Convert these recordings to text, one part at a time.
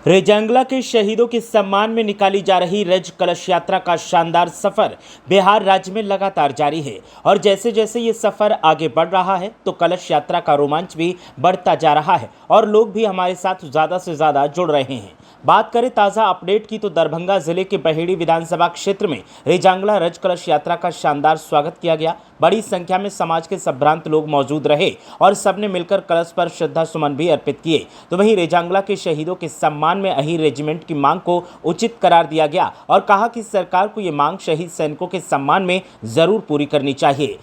रेजांगला के शहीदों के सम्मान में निकाली जा रही रज कलश यात्रा का शानदार सफर बिहार राज्य में लगातार जारी है और जैसे जैसे ये सफर आगे बढ़ रहा है तो कलश यात्रा का रोमांच भी बढ़ता जा रहा है और लोग भी हमारे साथ ज़्यादा से ज़्यादा जुड़ रहे हैं। बात करें ताज़ा अपडेट की तो दरभंगा जिले के बहेड़ी विधानसभा क्षेत्र में रेजांगला रज कलश यात्रा का शानदार स्वागत किया गया। बड़ी संख्या में समाज के संभ्रांत लोग मौजूद रहे और सबने मिलकर कलश पर श्रद्धा सुमन भी अर्पित किए। तो वहीं रेजांगला के शहीदों के सम्मान में अहीर रेजिमेंट की मांग को उचित करार दिया गया और कहा कि सरकार को ये मांग शहीद सैनिकों के सम्मान में जरूर पूरी करनी चाहिए।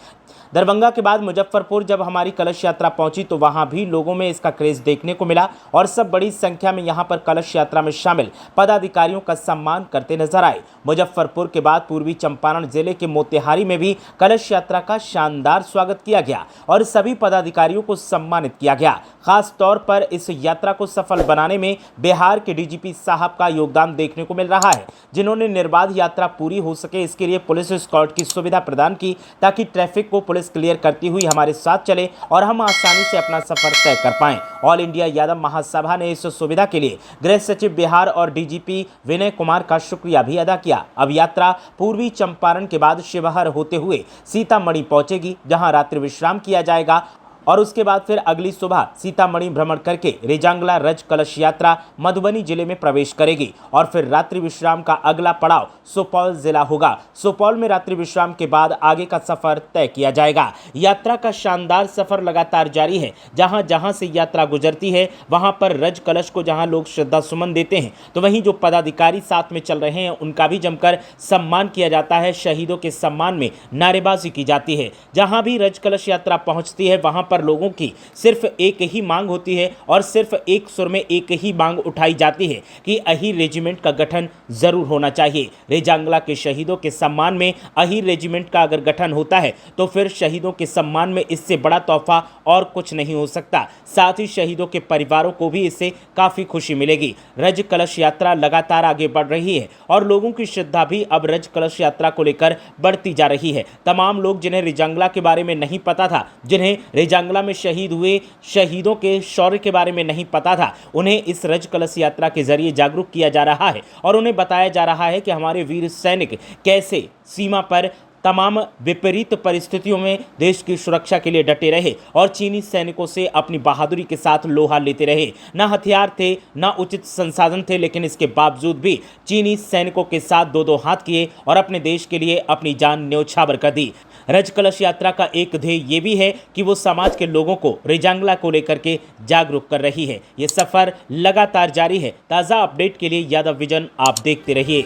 दरभंगा के बाद मुजफ्फरपुर जब हमारी कलश यात्रा पहुंची तो वहां भी लोगों में इसका क्रेज देखने को मिला और सब बड़ी संख्या में यहां पर कलश यात्रा में शामिल पदाधिकारियों का सम्मान करते नजर आए। मुजफ्फरपुर के बाद पूर्वी चंपारण जिले के मोतिहारी में भी कलश यात्रा का शानदार स्वागत किया गया और सभी पदाधिकारियों को सम्मानित किया गया। खास तौर पर इस यात्रा को सफल बनाने में बिहार के डीजीपी साहब का योगदान देखने को मिल रहा है, जिन्होंने निर्बाध यात्रा पूरी हो सके इसके लिए पुलिस एस्कॉर्ट की सुविधा प्रदान की ताकि ट्रैफिक को पुलिस क्लियर करती हुई हमारे साथ चले और हम आसानी से अपना सफर तय कर पाएं। ऑल इंडिया यादव महासभा ने इस सुविधा के लिए गृह सचिव बिहार और डीजीपी विनय कुमार का शुक्रिया भी अदा किया। अब यात्रा पूर्वी चंपारण के बाद शिवहर होते हुए सीतामढ़ी पहुंचेगी, जहां रात्रि विश्राम किया जाएगा और उसके बाद फिर अगली सुबह सीतामढ़ी भ्रमण करके रेजांगला रज कलश यात्रा मधुबनी जिले में प्रवेश करेगी और फिर रात्रि विश्राम का अगला पड़ाव सुपौल जिला होगा। सुपौल में रात्रि विश्राम के बाद आगे का सफर तय किया जाएगा। यात्रा का शानदार सफर लगातार जारी है। जहां जहां से यात्रा गुजरती है वहां पर रज कलश को जहां लोग श्रद्धा सुमन देते हैं तो वहीं जो पदाधिकारी साथ में चल रहे हैं उनका भी जमकर सम्मान किया जाता है। शहीदों के सम्मान में नारेबाजी की जाती है। जहां भी रज कलश यात्रा पहुंचती है वहां पर लोगों की सिर्फ एक ही मांग होती है और सिर्फ एक सुर में एक ही मांग उठाई जाती है कि अहीर रेजिमेंट का गठन जरूर होना चाहिए। रेजांगला के शहीदों के सम्मान में अहीर रेजिमेंट का अगर गठन होता है तो फिर शहीदों के सम्मान में इससे बड़ा तोहफा और कुछ नहीं हो सकता। साथ ही शहीदों के परिवारों को भी इससे काफी खुशी मिलेगी। रज कलश यात्रा लगातार आगे बढ़ रही है और लोगों की श्रद्धा भी अब रज कलश यात्रा को लेकर बढ़ती जा रही है। तमाम लोग जिन्हें रेजांगला के बारे में नहीं पता था, जिन्हें रेजांगला में शहीद हुए शहीदों के शौर्य के बारे में नहीं पता था, उन्हें इस रज कलश यात्रा के जरिए जागरूक किया जा रहा है और उन्हें बताया जा रहा है कि हमारे वीर सैनिक कैसे सीमा पर तमाम विपरीत परिस्थितियों में देश की सुरक्षा के लिए डटे रहे और चीनी सैनिकों से अपनी बहादुरी के साथ लोहा लेते रहे। न हथियार थे, न उचित संसाधन थे, लेकिन इसके बावजूद भी चीनी सैनिकों के साथ दो दो हाथ किए और अपने देश के लिए अपनी जान न्यौछावर कर दी। रज कलश यात्रा का एक ध्येय ये भी है कि वो समाज के लोगों को रेजांगला को लेकर के जागरूक कर रही है। ये सफर लगातार जारी है। ताज़ा अपडेट के लिए यादव विजन आप देखते रहिए।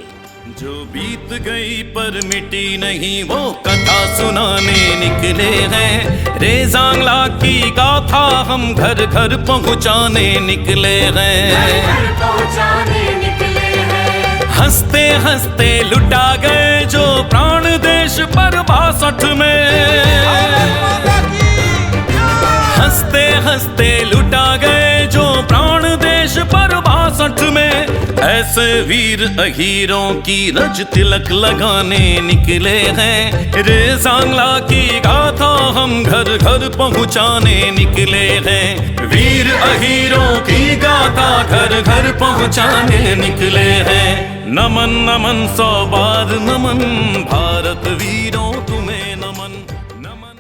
जो बीत गई पर मिटी नहीं वो कथा सुनाने निकले हैं। रेजांगला की गाथा हम घर घर पहुंचाने निकले हैं। हंसते हंसते लुटा गए जो प्राण देश पर 62 में। हंसते हंसते लुटा गए जो प्राण देश पर 62 में। ऐसे वीर अहीरों की रज तिलक लगाने निकले हैं। रेजांगला की गाथा हम घर घर पहुंचाने निकले हैं। वीर अहीरों की गाथा घर घर पहुंचाने निकले हैं। नमन नमन 100 बार नमन, भारत वीरों तुम्हें नमन नमन।